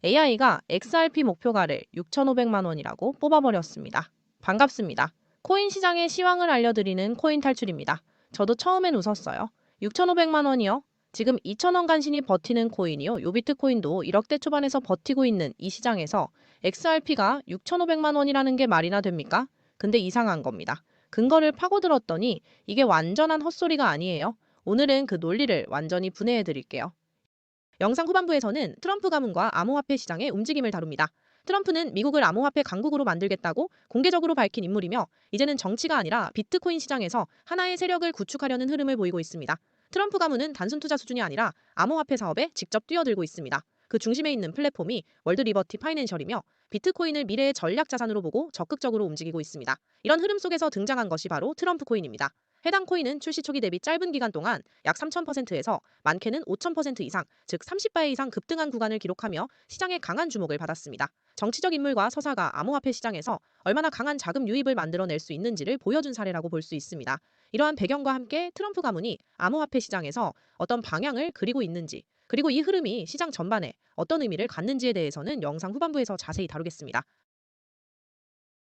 AI가 XRP 목표가를 6,500만 원이라고 뽑아버렸습니다. 반갑습니다. 코인 시장의 시황을 알려드리는 코인 탈출입니다. 저도 처음엔 웃었어요. 6,500만 원이요? 지금 2,000원 간신히 버티는 코인이요. 요비트코인도 1억대 초반에서 버티고 있는 이 시장에서 XRP가 6,500만 원이라는 게 말이나 됩니까? 근데 이상한 겁니다. 근거를 파고들었더니 이게 완전한 헛소리가 아니에요. 오늘은 그 논리를 완전히 분해해 드릴게요. 영상 후반부에서는 트럼프 가문과 암호화폐 시장의 움직임을 다룹니다. 트럼프는 미국을 암호화폐 강국으로 만들겠다고 공개적으로 밝힌 인물이며 이제는 정치가 아니라 비트코인 시장에서 하나의 세력을 구축하려는 흐름을 보이고 있습니다. 트럼프 가문은 단순 투자 수준이 아니라 암호화폐 사업에 직접 뛰어들고 있습니다. 그 중심에 있는 플랫폼이 월드 리버티 파이낸셜이며 비트코인을 미래의 전략 자산으로 보고 적극적으로 움직이고 있습니다. 이런 흐름 속에서 등장한 것이 바로 트럼프 코인입니다. 해당 코인은 출시 초기 대비 짧은 기간 동안 약 3,000%에서 많게는 5,000% 이상, 즉 30배 이상 급등한 구간을 기록하며 시장의 강한 주목을 받았습니다. 정치적 인물과 서사가 암호화폐 시장에서 얼마나 강한 자금 유입을 만들어낼 수 있는지를 보여준 사례라고 볼 수 있습니다. 이러한 배경과 함께 트럼프 가문이 암호화폐 시장에서 어떤 방향을 그리고 있는지, 그리고 이 흐름이 시장 전반에 어떤 의미를 갖는지에 대해서는 영상 후반부에서 자세히 다루겠습니다.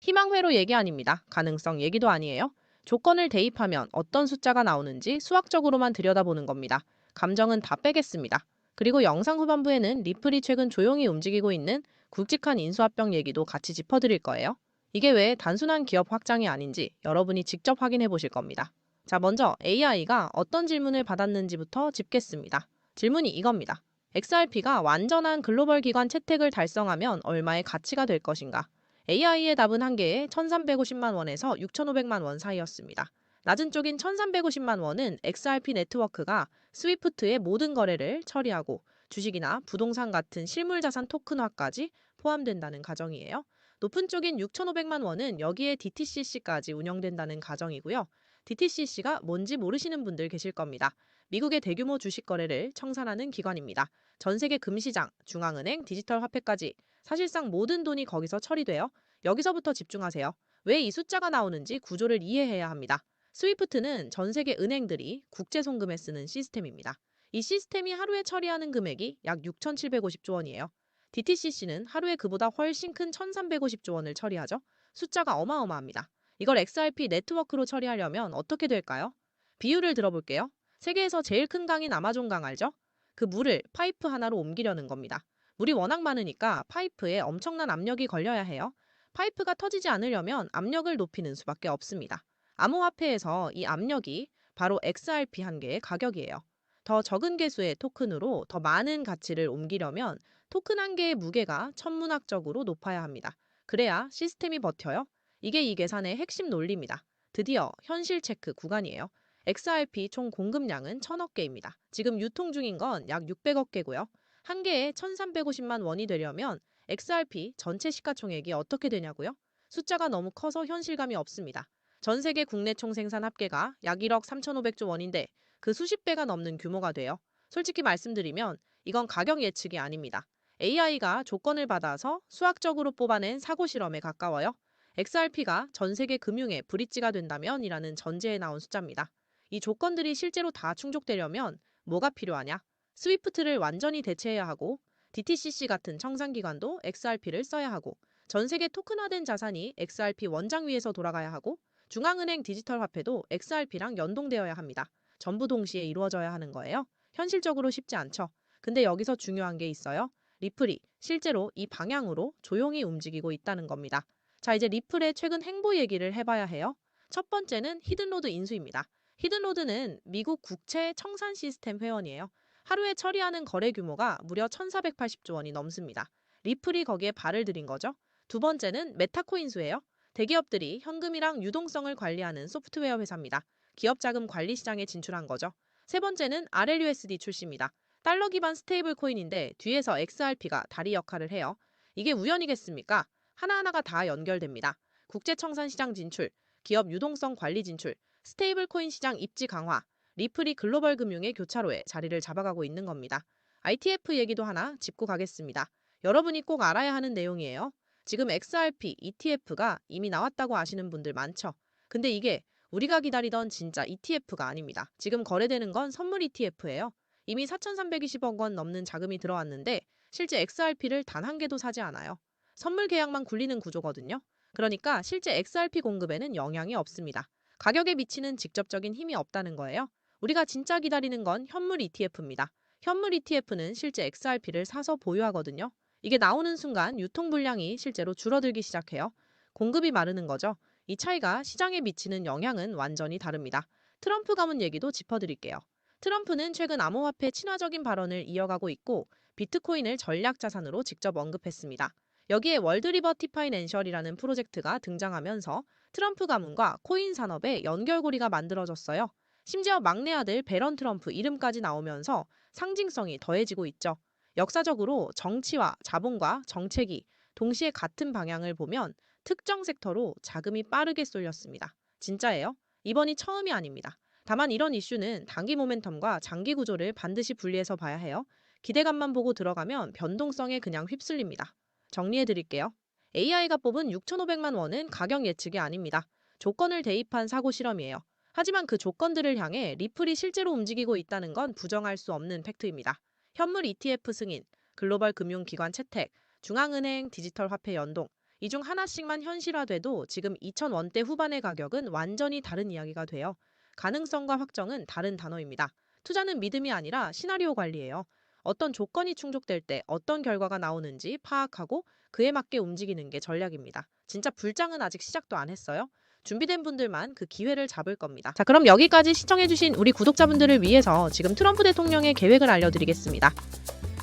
희망회로 얘기 아닙니다. 가능성 얘기도 아니에요. 조건을 대입하면 어떤 숫자가 나오는지 수학적으로만 들여다보는 겁니다. 감정은 다 빼겠습니다. 그리고 영상 후반부에는 리플이 최근 조용히 움직이고 있는 굵직한 인수합병 얘기도 같이 짚어드릴 거예요. 이게 왜 단순한 기업 확장이 아닌지 여러분이 직접 확인해 보실 겁니다. 자, 먼저 AI가 어떤 질문을 받았는지부터 짚겠습니다. 질문이 이겁니다. XRP가 완전한 글로벌 기관 채택을 달성하면 얼마의 가치가 될 것인가? AI의 답은 한 개에 1,350만 원에서 6,500만 원 사이였습니다. 낮은 쪽인 1,350만 원은 XRP 네트워크가 스위프트의 모든 거래를 처리하고 주식이나 부동산 같은 실물 자산 토큰화까지 포함된다는 가정이에요. 높은 쪽인 6,500만 원은 여기에 DTCC까지 운영된다는 가정이고요. DTCC가 뭔지 모르시는 분들 계실 겁니다. 미국의 대규모 주식 거래를 청산하는 기관입니다. 전 세계 금시장, 중앙은행, 디지털 화폐까지 사실상 모든 돈이 거기서 처리돼요. 여기서부터 집중하세요. 왜 이 숫자가 나오는지 구조를 이해해야 합니다. 스위프트는 전 세계 은행들이 국제 송금에 쓰는 시스템입니다. 이 시스템이 하루에 처리하는 금액이 약 6,750조 원이에요. DTCC는 하루에 그보다 훨씬 큰 1,350조 원을 처리하죠. 숫자가 어마어마합니다. 이걸 XRP 네트워크로 처리하려면 어떻게 될까요? 비유를 들어볼게요. 세계에서 제일 큰 강인 아마존강 알죠? 그 물을 파이프 하나로 옮기려는 겁니다. 물이 워낙 많으니까 파이프에 엄청난 압력이 걸려야 해요. 파이프가 터지지 않으려면 압력을 높이는 수밖에 없습니다. 암호화폐에서 이 압력이 바로 XRP 한 개의 가격이에요. 더 적은 개수의 토큰으로 더 많은 가치를 옮기려면 토큰 한 개의 무게가 천문학적으로 높아야 합니다. 그래야 시스템이 버텨요. 이게 이 계산의 핵심 논리입니다. 드디어 현실 체크 구간이에요. XRP 총 공급량은 1,000억 개입니다. 지금 유통 중인 건 약 600억 개고요. 한 개에 1,350만 원이 되려면 XRP 전체 시가총액이 어떻게 되냐고요? 숫자가 너무 커서 현실감이 없습니다. 전 세계 국내 총생산 합계가 약 1억 3,500조 원인데 그 수십 배가 넘는 규모가 돼요. 솔직히 말씀드리면 이건 가격 예측이 아닙니다. AI가 조건을 받아서 수학적으로 뽑아낸 사고 실험에 가까워요. XRP가 전 세계 금융의 브릿지가 된다면이라는 전제에 나온 숫자입니다. 이 조건들이 실제로 다 충족되려면 뭐가 필요하냐? 스위프트를 완전히 대체해야 하고 DTCC 같은 청산기관도 XRP를 써야 하고 전 세계 토큰화된 자산이 XRP 원장 위에서 돌아가야 하고 중앙은행 디지털 화폐도 XRP랑 연동되어야 합니다. 전부 동시에 이루어져야 하는 거예요. 현실적으로 쉽지 않죠. 근데 여기서 중요한 게 있어요. 리플이 실제로 이 방향으로 조용히 움직이고 있다는 겁니다. 자, 이제 리플의 최근 행보 얘기를 해봐야 해요. 첫 번째는 히든로드 인수입니다. 히든로드는 미국 국채 청산 시스템 회원이에요. 하루에 처리하는 거래 규모가 무려 1,480조 원이 넘습니다. 리플이 거기에 발을 들인 거죠. 두 번째는 메타코인수예요. 대기업들이 현금이랑 유동성을 관리하는 소프트웨어 회사입니다. 기업 자금 관리 시장에 진출한 거죠. 세 번째는 RLUSD 출시입니다. 달러 기반 스테이블 코인인데 뒤에서 XRP가 다리 역할을 해요. 이게 우연이겠습니까? 하나하나가 다 연결됩니다. 국제청산 시장 진출, 기업 유동성 관리 진출, 스테이블 코인 시장 입지 강화, 리플이 글로벌 금융의 교차로에 자리를 잡아가고 있는 겁니다. ITF 얘기도 하나 짚고 가겠습니다. 여러분이 꼭 알아야 하는 내용이에요. 지금 XRP ETF가 이미 나왔다고 아시는 분들 많죠? 근데 이게 우리가 기다리던 진짜 ETF가 아닙니다. 지금 거래되는 건 선물 ETF예요. 이미 4,320억 원 넘는 자금이 들어왔는데 실제 XRP를 단 한 개도 사지 않아요. 선물 계약만 굴리는 구조거든요. 그러니까 실제 XRP 공급에는 영향이 없습니다. 가격에 미치는 직접적인 힘이 없다는 거예요. 우리가 진짜 기다리는 건 현물 ETF입니다. 현물 ETF는 실제 XRP를 사서 보유하거든요. 이게 나오는 순간 유통 분량이 실제로 줄어들기 시작해요. 공급이 마르는 거죠. 이 차이가 시장에 미치는 영향은 완전히 다릅니다. 트럼프 가문 얘기도 짚어드릴게요. 트럼프는 최근 암호화폐 친화적인 발언을 이어가고 있고 비트코인을 전략 자산으로 직접 언급했습니다. 여기에 월드 리버티 파이낸셜이라는 프로젝트가 등장하면서 트럼프 가문과 코인 산업의 연결고리가 만들어졌어요. 심지어 막내 아들 배런 트럼프 이름까지 나오면서 상징성이 더해지고 있죠. 역사적으로 정치와 자본과 정책이 동시에 같은 방향을 보면 특정 섹터로 자금이 빠르게 쏠렸습니다. 진짜예요? 이번이 처음이 아닙니다. 다만 이런 이슈는 단기 모멘텀과 장기 구조를 반드시 분리해서 봐야 해요. 기대감만 보고 들어가면 변동성에 그냥 휩쓸립니다. 정리해 드릴게요. AI가 뽑은 6,500만 원은 가격 예측이 아닙니다. 조건을 대입한 사고 실험이에요. 하지만 그 조건들을 향해 리플이 실제로 움직이고 있다는 건 부정할 수 없는 팩트입니다. 현물 ETF 승인, 글로벌 금융기관 채택, 중앙은행 디지털 화폐 연동, 이 중 하나씩만 현실화돼도 지금 2,000원대 후반의 가격은 완전히 다른 이야기가 돼요. 가능성과 확정은 다른 단어입니다. 투자는 믿음이 아니라 시나리오 관리예요. 어떤 조건이 충족될 때 어떤 결과가 나오는지 파악하고 그에 맞게 움직이는 게 전략입니다. 진짜 불장은 아직 시작도 안 했어요. 준비된 분들만 그 기회를 잡을 겁니다. 자, 그럼 여기까지 시청해주신 우리 구독자분들을 위해서 지금 트럼프 대통령의 계획을 알려드리겠습니다.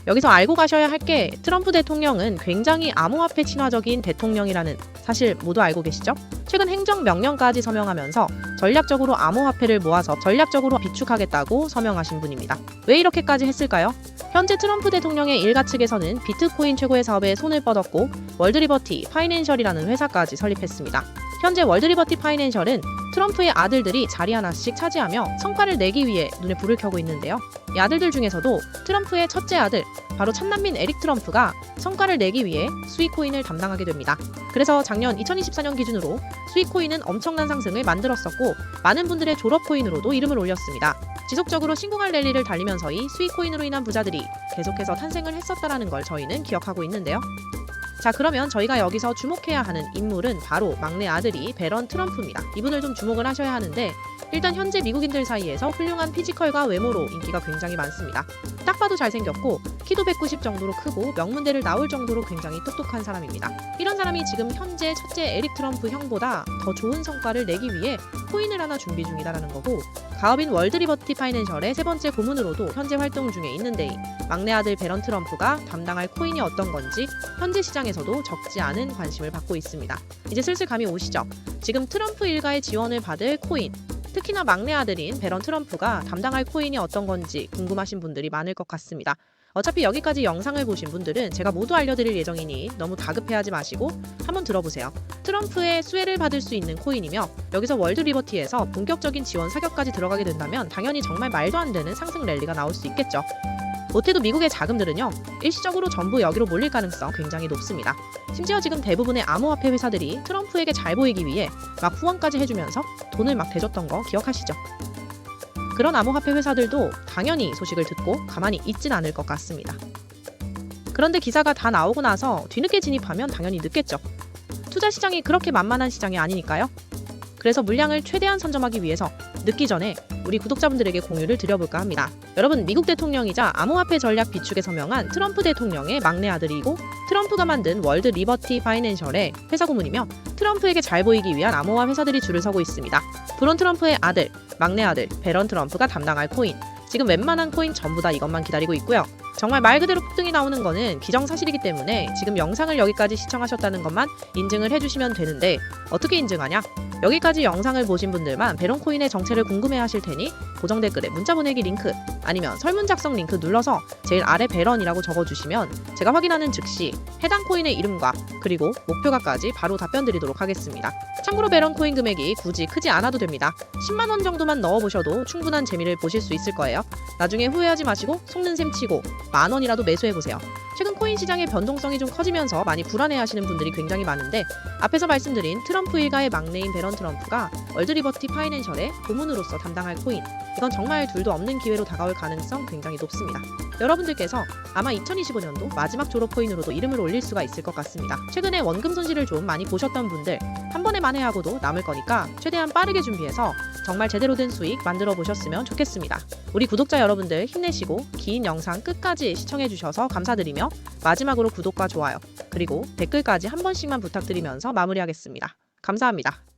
여기서 알고 가셔야 할 게 트럼프 대통령은 굉장히 암호화폐 친화적인 대통령이라는 사실 모두 알고 계시죠? 최근 행정명령까지 서명하면서 전략적으로 암호화폐를 모아서 전략적으로 비축하겠다고 서명하신 분입니다. 왜 이렇게까지 했을까요? 현재 트럼프 대통령의 일가 측에서는 비트코인 최고의 사업에 손을 뻗었고 월드리버티 파이낸셜이라는 회사까지 설립했습니다. 현재 월드리버티 파이낸셜은 트럼프의 아들들이 자리 하나씩 차지하며 성과를 내기 위해 눈에 불을 켜고 있는데요. 이 아들들 중에서도 트럼프의 첫째 아들, 바로 찻남민 에릭 트럼프가 성과를 내기 위해 스위코인을 담당하게 됩니다. 그래서 작년 2024년 기준으로 스위코인은 엄청난 상승을 만들었었고 많은 분들의 졸업코인으로도 이름을 올렸습니다. 지속적으로 신공할 랠리를 달리면서이 스위코인으로 인한 부자들이 계속해서 탄생을 했었다라는 걸 저희는 기억하고 있는데요. 자, 그러면 저희가 여기서 주목해야 하는 인물은 바로 막내 아들이 배런 트럼프입니다. 이분을 좀 주목을 하셔야 하는데 일단 현재 미국인들 사이에서 훌륭한 피지컬과 외모로 인기가 굉장히 많습니다. 딱 봐도 잘생겼고 키도 190 정도로 크고 명문대를 나올 정도로 굉장히 똑똑한 사람입니다. 이런 사람이 지금 현재 첫째 에릭 트럼프 형보다 더 좋은 성과를 내기 위해 코인을 하나 준비 중이다라는 거고 가업인 월드리버티 파이낸셜의 세 번째 고문으로도 현재 활동 중에 있는데 막내 아들 배런 트럼프가 담당할 코인이 어떤 건지 현재 시장에서도 적지 않은 관심을 받고 있습니다. 이제 슬슬 감이 오시죠? 지금 트럼프 일가의 지원을 받을 코인, 특히나 막내 아들인 배런 트럼프가 담당할 코인이 어떤 건지 궁금하신 분들이 많을 것 같습니다. 어차피 여기까지 영상을 보신 분들은 제가 모두 알려드릴 예정이니 너무 다급해하지 마시고 한번 들어보세요. 트럼프의 수혜를 받을 수 있는 코인이며 여기서 월드 리버티에서 본격적인 지원 사격까지 들어가게 된다면 당연히 정말 말도 안 되는 상승 랠리가 나올 수 있겠죠. 못해도 미국의 자금들은요 일시적으로 전부 여기로 몰릴 가능성 굉장히 높습니다. 심지어 지금 대부분의 암호화폐 회사들이 트럼프에게 잘 보이기 위해 막 후원까지 해주면서 돈을 막 대줬던 거 기억하시죠? 그런 암호화폐 회사들도 당연히 소식을 듣고 가만히 있진 않을 것 같습니다. 그런데 기사가 다 나오고 나서 뒤늦게 진입하면 당연히 늦겠죠. 투자 시장이 그렇게 만만한 시장이 아니니까요. 그래서 물량을 최대한 선점하기 위해서 늦기 전에 우리 구독자분들에게 공유를 드려볼까 합니다. 여러분, 미국 대통령이자 암호화폐 전략 비축에 서명한 트럼프 대통령의 막내 아들이고 트럼프가 만든 월드 리버티 파이낸셜의 회사 고문이며 트럼프에게 잘 보이기 위한 암호화 회사들이 줄을 서고 있습니다. 브론 트럼프의 아들, 막내 아들 배런 트럼프가 담당할 코인, 지금 웬만한 코인 전부 다 이것만 기다리고 있고요. 정말 말 그대로 폭등이 나오는 거는 기정사실이기 때문에 지금 영상을 여기까지 시청하셨다는 것만 인증을 해주시면 되는데 어떻게 인증하냐? 여기까지 영상을 보신 분들만 배런코인의 정체를 궁금해하실 테니 고정 댓글에 문자 보내기 링크 아니면 설문 작성 링크 눌러서 제일 아래 배런이라고 적어주시면 제가 확인하는 즉시 해당 코인의 이름과 그리고 목표가까지 바로 답변 드리도록 하겠습니다. 참고로 배런코인 금액이 굳이 크지 않아도 됩니다. 10만 원 정도만 넣어보셔도 충분한 재미를 보실 수 있을 거예요. 나중에 후회하지 마시고 속는 셈 치고 만 원이라도 매수해보세요. 최근 코인 시장의 변동성이 좀 커지면서 많이 불안해하시는 분들이 굉장히 많은데 앞에서 말씀드린 트럼프 일가의 막내인 배런 트럼프가 월드리버티 파이낸셜의 고문으로서 담당할 코인, 이건 정말 둘도 없는 기회로 다가올 가능성 굉장히 높습니다. 여러분들께서 아마 2025년도 마지막 졸업 코인으로도 이름을 올릴 수가 있을 것 같습니다. 최근에 원금 손실을 좀 많이 보셨던 분들 한 번에 만회하고도 남을 거니까 최대한 빠르게 준비해서 정말 제대로 된 수익 만들어 보셨으면 좋겠습니다. 우리 구독자 여러분들 힘내시고 긴 영상 끝까지 시청해 주셔서 감사드리며 마지막으로 구독과 좋아요 그리고 댓글까지 한 번씩만 부탁드리면서 마무리하겠습니다. 감사합니다.